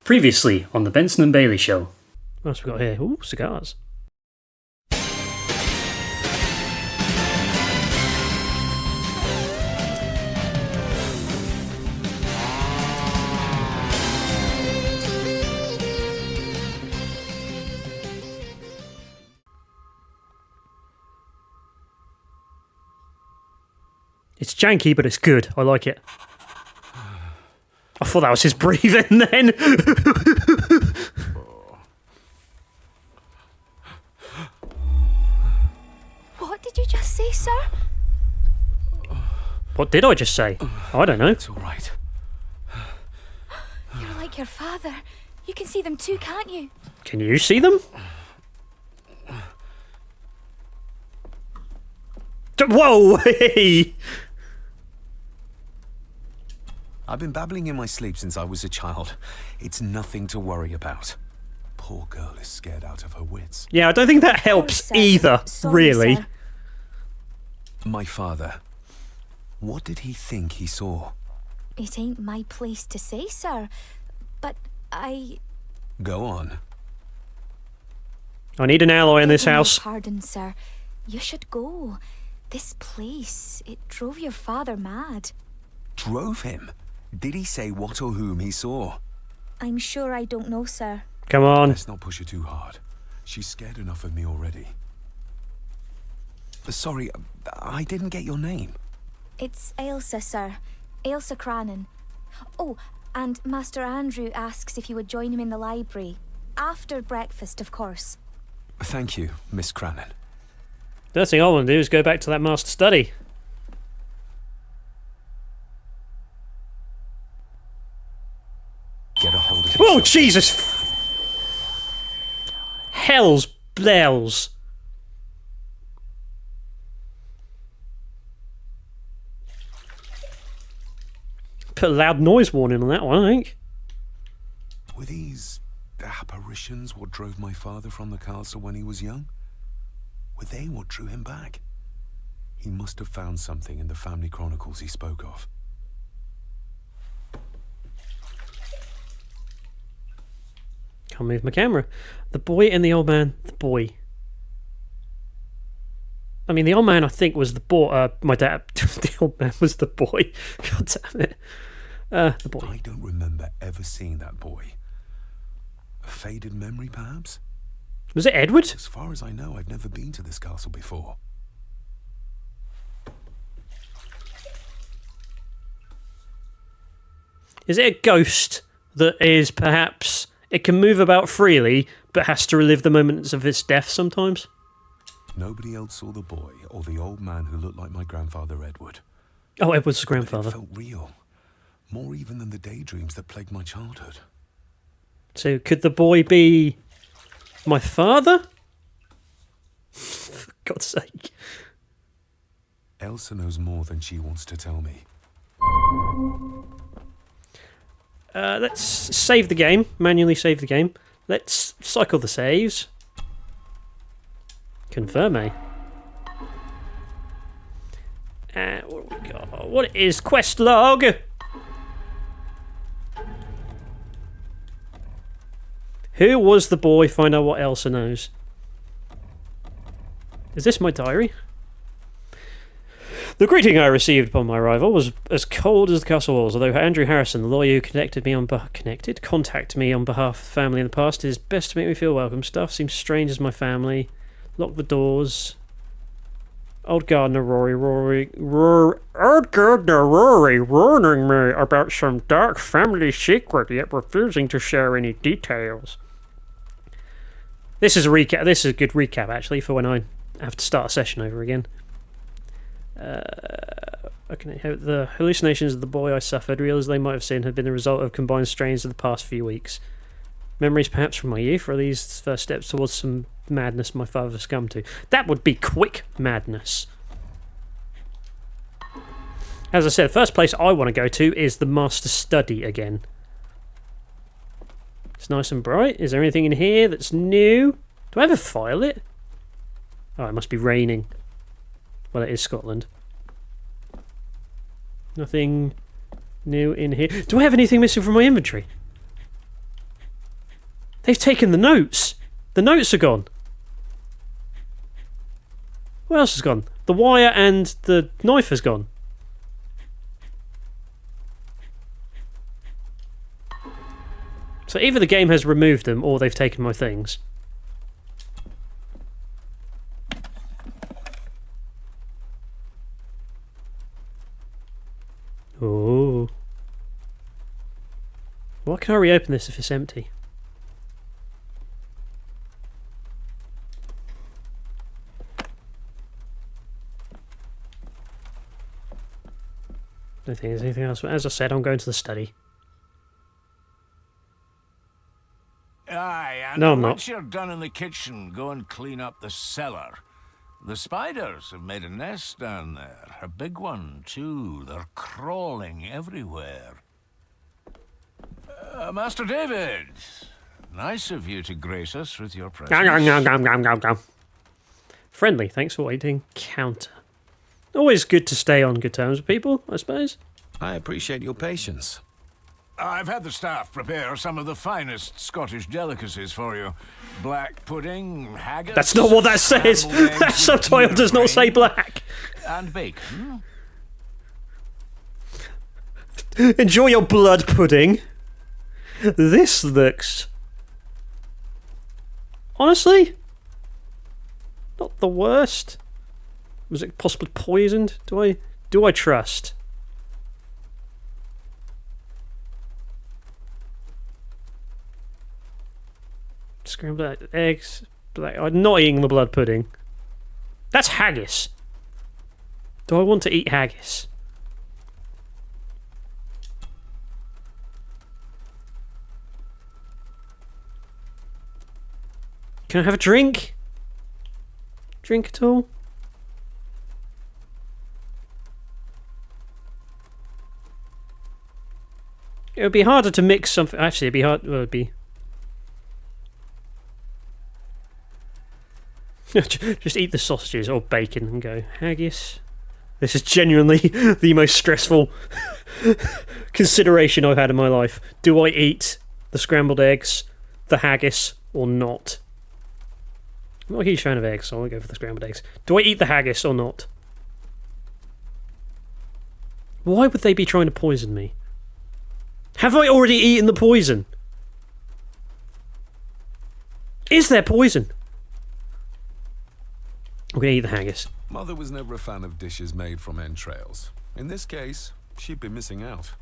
Previously on the Benson and Bailey Show. What else we got here? Ooh, cigars. It's janky, but it's good. I like it. I thought that was his breathing then. What did you just say, sir? What did I just say? I don't know. It's all right. You're like your father. You can see them too, can't you? Can you see them? Whoa! Hey! I've been babbling in my sleep since I was a child. It's nothing to worry about. Poor girl is scared out of her wits. Yeah, I don't think that helps Sir. either, Sorry, really. sir. My father. What did he think he saw? It ain't my place to say, sir. But Go on. I need an ally in this Beg your house. Pardon, sir. You should go. This place, it drove your father mad. Drove him? Did he say what or whom he saw? I'm sure I don't know, sir. Come on. Let's not push her too hard. She's scared enough of me already. Sorry, I didn't get your name. It's Ailsa, sir. Ailsa Crannan. Oh, and Master Andrew asks if you would join him in the library. After breakfast, of course. Thank you, Miss Crannan. First thing I want to do is go back to that master study. Get a hold of Oh, yourself. Jesus! Hell's bells. Put a loud noise warning on that one, I think. Were these apparitions what drove my father from the castle when he was young? Were they what drew him back? He must have found something in the family chronicles he spoke of. Can't move my camera. The boy and the old man. The boy. I mean, the old man, I think, was the boy. My dad. The old man was the boy. God damn it. The boy. I don't remember ever seeing that boy. A faded memory, perhaps? Was it Edward? As far as I know, I've never been to this castle before. Is it a ghost that is perhaps... It can move about freely, but has to relive the moments of its death sometimes? Nobody else saw the boy or the old man who looked like my grandfather Edward. Oh, Edward's But grandfather. it felt real. More even than the daydreams that plagued my childhood. So could the boy be my father? For God's sake. Elsa knows more than she wants to tell me. Let's save the game. Manually save the game. Let's cycle the saves. Confirm, eh? What have we got? What is quest log? Who was the boy? Find out what Elsa knows. Is this my diary? The greeting I received upon my arrival was as cold as the castle walls, although Andrew Harrison, the lawyer who contacted me on behalf of the family in the past, is best to make me feel welcome. Stuff seems strange as my family. Lock the doors. Old gardener Rory warning me about some dark family secret, yet refusing to share any details. This is a recap. This is a good recap, actually, for when I have to start a session over again. Okay, the hallucinations of the boy I suffered, real as they might have seen, had been the result of combined strains of the past few weeks. Memories perhaps from my youth, or are these first steps towards some madness my father succumbed to? That would be quick madness. As I said, the first place I want to go to is the master study again. It's nice and bright. Is there anything in here that's new? Do I have a file it? Oh, it must be raining. Well, it is Scotland. Nothing new in here. Do I have anything missing from my inventory? They've taken the notes. The notes are gone. What else has gone? The wire and the knife has gone. So either the game has removed them or they've taken my things. Oh. Why can I reopen this if it's empty? I don't think there's anything else. As I said, I'm going to the study. Aye, and No, I'm not. once you're done in the kitchen, go and clean up the cellar. The spiders have made a nest down there. A big one, too. They're crawling everywhere. Master David, nice of you to grace us with your presence. Friendly, thanks for waiting. Counter. Always good to stay on good terms with people, I suppose. I appreciate your patience. I've had the staff prepare some of the finest Scottish delicacies for you. Black pudding, haggis... That's not what that says! scrambled eggs That with subtitle does not say grain, black! And bacon. Enjoy your blood pudding. This looks... honestly? Not the worst. Was it possibly poisoned? Do I trust? Scrambled eggs. I'm not eating the blood pudding. That's haggis. Do I want to eat haggis? Can I have a drink? Drink at all? It would be harder to mix something. Actually, it'd be hard. Well, it'd be. Just eat the sausages or bacon and go haggis. This is genuinely the most stressful consideration I've had in my life. Do I eat the scrambled eggs, the haggis, or not? I'm not a huge fan of eggs, so I'll go for the scrambled eggs. Do I eat the haggis or not? Why would they be trying to poison me? Have I already eaten the poison? Is there poison? I'm going to eat the haggis. Mother was never a fan of dishes made from entrails. In this case, she'd be missing out.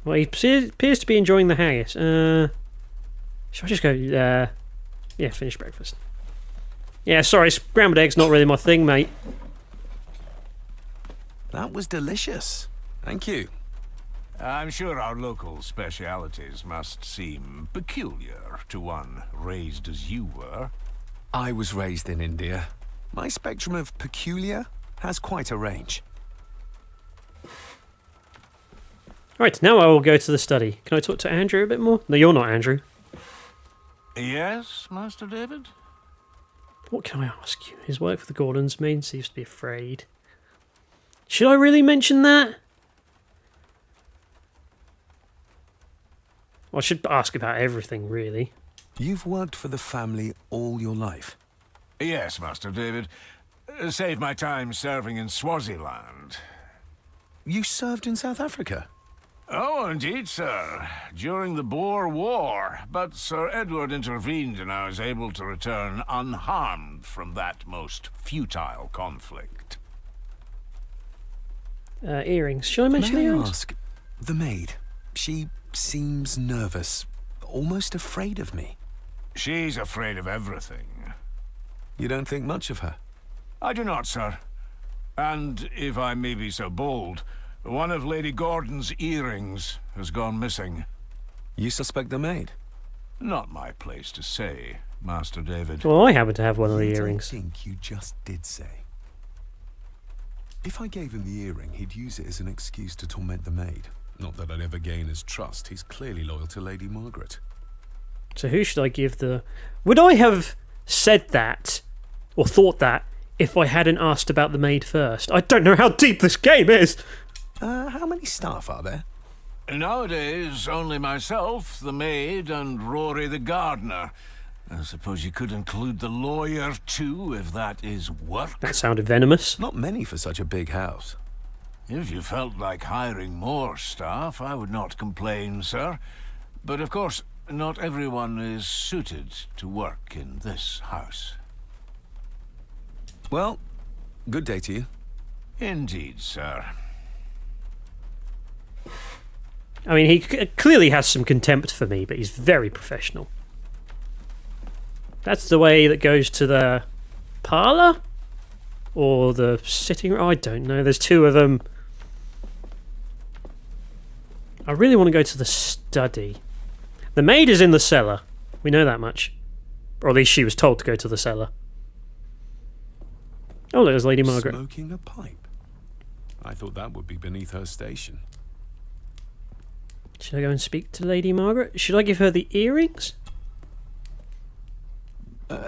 Well, he appears to be enjoying the haggis. Shall I just go, yeah, finish breakfast. Yeah, sorry, scrambled eggs not really my thing, mate. That was delicious. Thank you. I'm sure our local specialities must seem peculiar to one raised as you were. I was raised in India. My spectrum of peculiar has quite a range. Right, now I will go to the study. Can I talk to Andrew a bit more? No, you're not Andrew. Yes, Master David? What can I ask you? His work for the Gordons main seems to be afraid. Should I really mention that? Well, I should ask about everything, really. You've worked for the family all your life. Yes, Master David. Save my time serving in Swaziland. You served in South Africa? Oh, indeed, sir. During the Boer War. But Sir Edward intervened and I was able to return unharmed from that most futile conflict. Earrings. Should I mention May I earrings? ask, the maid, she seems nervous, almost afraid of me. She's afraid of everything. You don't think much of her? I do not, sir. And, if I may be so bold, one of Lady Gordon's earrings has gone missing. You suspect the maid? Not my place to say, Master David. Well, I happen to have one of the I earrings. think you just did say. If I gave him the earring, he'd use it as an excuse to torment the maid. Not that I'd ever gain his trust. He's clearly loyal to Lady Margaret. So who should I give the... Would I have said that, or thought that, if I hadn't asked about the maid first? I don't know how deep this game is! How many staff are there? Nowadays, only myself, the maid, and Rory the gardener. I suppose you could include the lawyer, too, if that is work. That sounded venomous. Not many for such a big house. If you felt like hiring more staff, I would not complain, sir. But of course, not everyone is suited to work in this house. Well, good day to you. Indeed, sir. I mean, he clearly has some contempt for me, but he's very professional. That's the way that goes to the parlour? Or the sitting room? I don't know. There's two of them. I really want to go to the study. The maid is in the cellar. We know that much. Or at least she was told to go to the cellar. Oh, look, there's Lady Margaret. Smoking a pipe. I thought that would be beneath her station. Should I go and speak to Lady Margaret? Should I give her the earrings?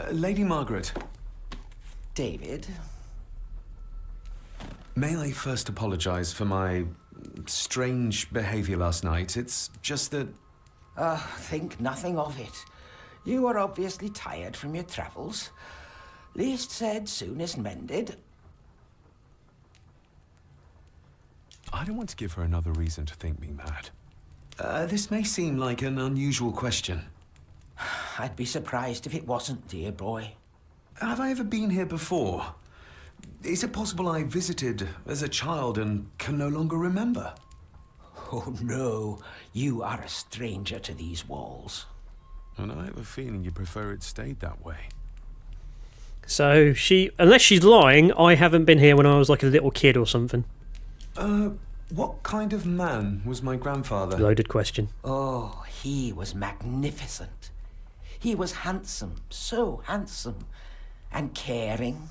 Lady Margaret. David? May I first apologise for my strange behaviour last night? It's just that... Think nothing of it. You are obviously tired from your travels. Least said, soonest mended. I don't want to give her another reason to think me mad. This may seem like an unusual question. I'd be surprised if it wasn't, dear boy. Have I ever been here before? Is it possible I visited as a child and can no longer remember? Oh, no. You are a stranger to these walls. And I have a feeling you prefer it stayed that way. So unless she's lying, I haven't been here when I was like a little kid or something. What kind of man was my grandfather? Loaded question. Oh, he was magnificent. He was handsome, so handsome, and caring.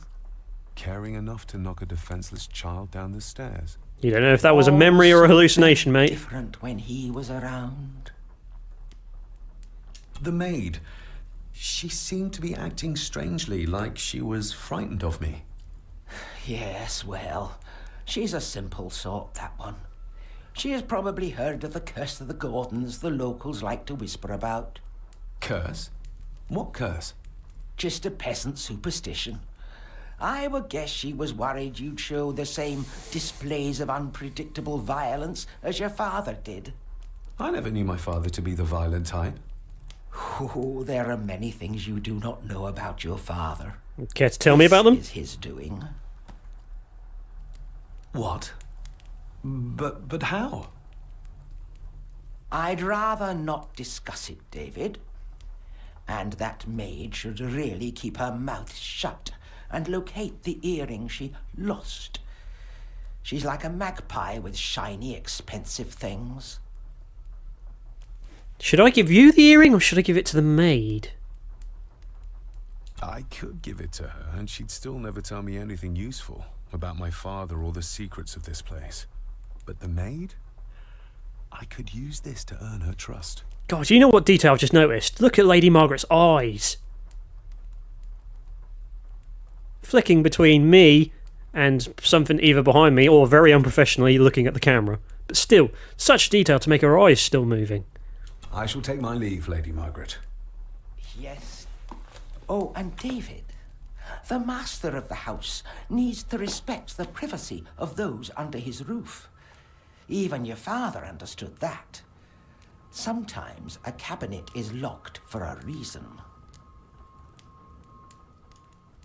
Caring enough to knock a defenseless child down the stairs. You don't know if that was a memory or a hallucination, mate. Different when he was around. The maid. She seemed to be acting strangely, like she was frightened of me. Yes, well, she's a simple sort, that one. She has probably heard of the curse of the Gordons the locals like to whisper about. Curse? What curse? Just a peasant superstition. I would guess she was worried you'd show the same displays of unpredictable violence as your father did. I never knew my father to be the violent type. Oh, there are many things you do not know about your father. Care to tell me about them? This is his doing. What? But how? I'd rather not discuss it, David. And that maid should really keep her mouth shut and locate the earring she lost. She's like a magpie with shiny, expensive things. Should I give you the earring or should I give it to the maid? I could give it to her, and she'd still never tell me anything useful about my father or the secrets of this place. But the maid? I could use this to earn her trust. God, you know what detail I've just noticed? Look at Lady Margaret's eyes. Flicking between me and something either behind me or very unprofessionally looking at the camera. But still, such detail to make her eyes still moving. I shall take my leave, Lady Margaret. Yes. Oh, and David, the master of the house needs to respect the privacy of those under his roof. Even your father understood that. Sometimes a cabinet is locked for a reason.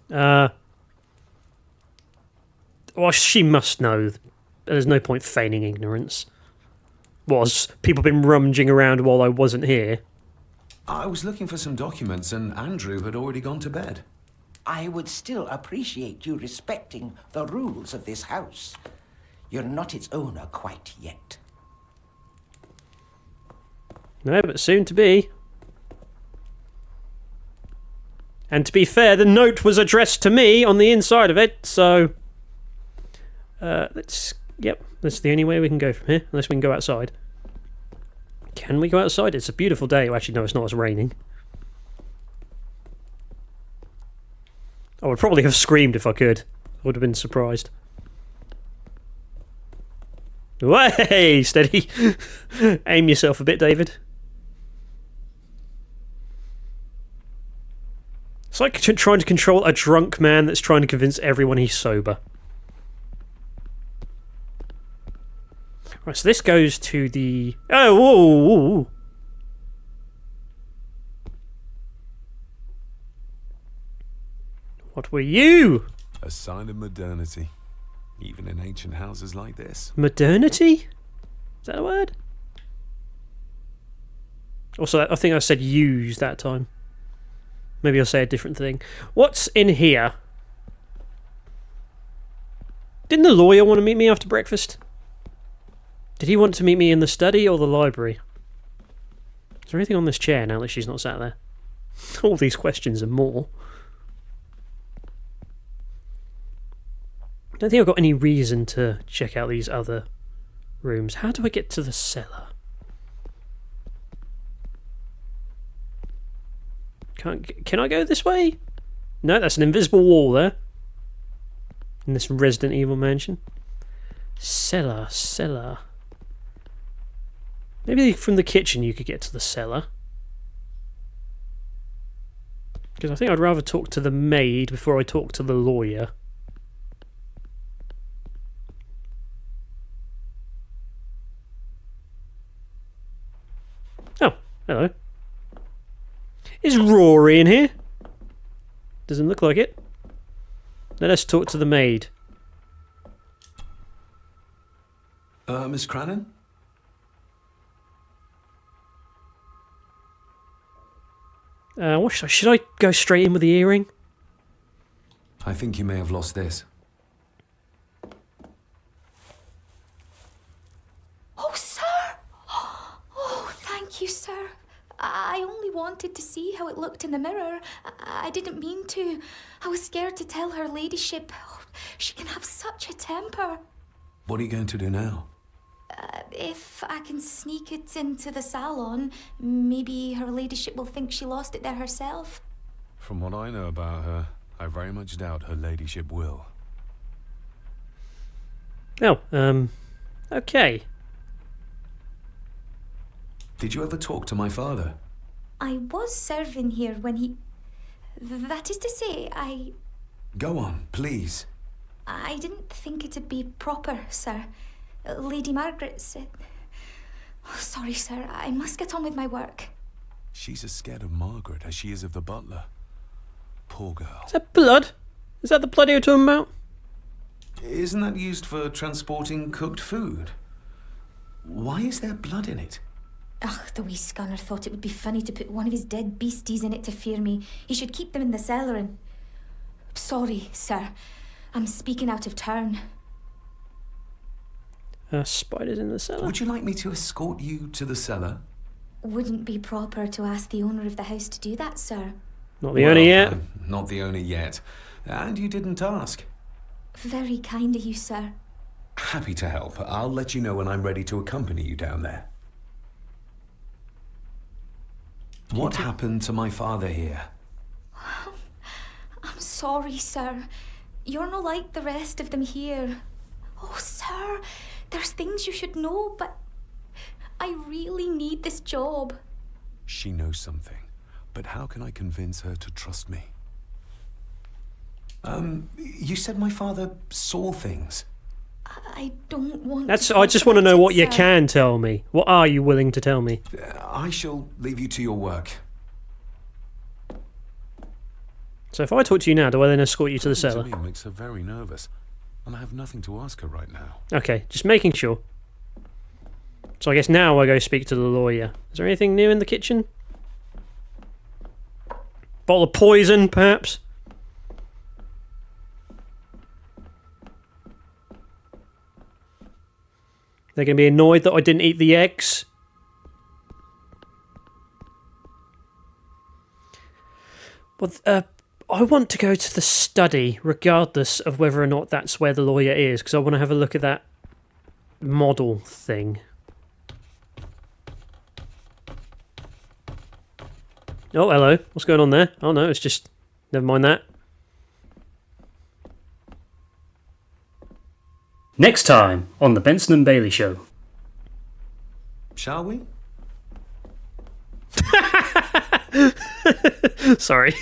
Well, she must know. There's no point feigning ignorance. People been rummaging around while I wasn't here? I was looking for some documents and Andrew had already gone to bed. I would still appreciate you respecting the rules of this house. You're not its owner quite yet. No, but soon to be. And to be fair, the note was addressed to me on the inside of it, so... that's the only way we can go from here, unless we can go outside. Can we go outside? It's a beautiful day. Well, actually, no, it's not. It's raining. I would probably have screamed if I could. I would have been surprised. Way steady. Aim yourself a bit, David. It's like trying to control a drunk man that's trying to convince everyone he's sober. Right, so this goes to the... Oh, whoa, whoa, whoa. What were you? A sign of modernity, even in ancient houses like this. Modernity? Is that a word? Also, I think I said use that time. Maybe I'll say a different thing. What's in here? Didn't the lawyer want to meet me after breakfast? Did he want to meet me in the study or the library? Is there anything on this chair now that she's not sat there? All these questions and more. I don't think I've got any reason to check out these other rooms. How do I get to the cellar? Can I go this way? No, that's an invisible wall there. In this Resident Evil mansion. Cellar. Maybe from the kitchen you could get to the cellar. Because I think I'd rather talk to the maid before I talk to the lawyer. Oh, hello. Is Rory in here? Doesn't look like it. Let us talk to the maid. Miss Crannan? Should I go straight in with the earring? I think you may have lost this. Oh, sir! Oh, thank you, sir. I only wanted to see how it looked in the mirror. I didn't mean to. I was scared to tell her ladyship. Oh, she can have such a temper. What are you going to do now? If I can sneak it into the salon, maybe her ladyship will think she lost it there herself. From what I know about her, I very much doubt her ladyship will. Oh, okay. Did you ever talk to my father? I was serving here when he... That is to say, Go on, please. I didn't think it'd be proper, sir. Lady Margaret said... Oh, sorry, sir. I must get on with my work. She's as scared of Margaret as she is of the butler. Poor girl. Is that blood? Is that the blood you're talking about? Isn't that used for transporting cooked food? Why is there blood in it? Ugh, the wee scunner thought it would be funny to put one of his dead beasties in it to fear me. He should keep them in the cellar and... Sorry, sir. I'm speaking out of turn. Spiders in the cellar. Would you like me to escort you to the cellar? Wouldn't be proper to ask the owner of the house to do that, sir. Not the owner yet. Not the owner yet. And you didn't ask. Very kind of you, sir. Happy to help. I'll let you know when I'm ready to accompany you down there. What happened to my father here? I'm sorry, sir. You're not like the rest of them here. Oh, sir, there's things you should know, but I really need this job. She knows something, but how can I convince her to trust me? You said my father saw things. I don't want I just want to know what you can tell me. What are you willing to tell me? I shall leave you to your work. So if I talk to you now, do I then escort you to the cellar? To me makes her very nervous, and I have nothing to ask her right now. Okay, just making sure. So I guess now I go speak to the lawyer. Is there anything new in the kitchen? Bottle of poison, perhaps? They're going to be annoyed that I didn't eat the eggs. Well, I want to go to the study, regardless of whether or not that's where the lawyer is, because I want to have a look at that model thing. Oh, hello. What's going on there? Oh, no, it's just... Never mind that. Next time on the Benson and Bailey Show. Shall we? Sorry.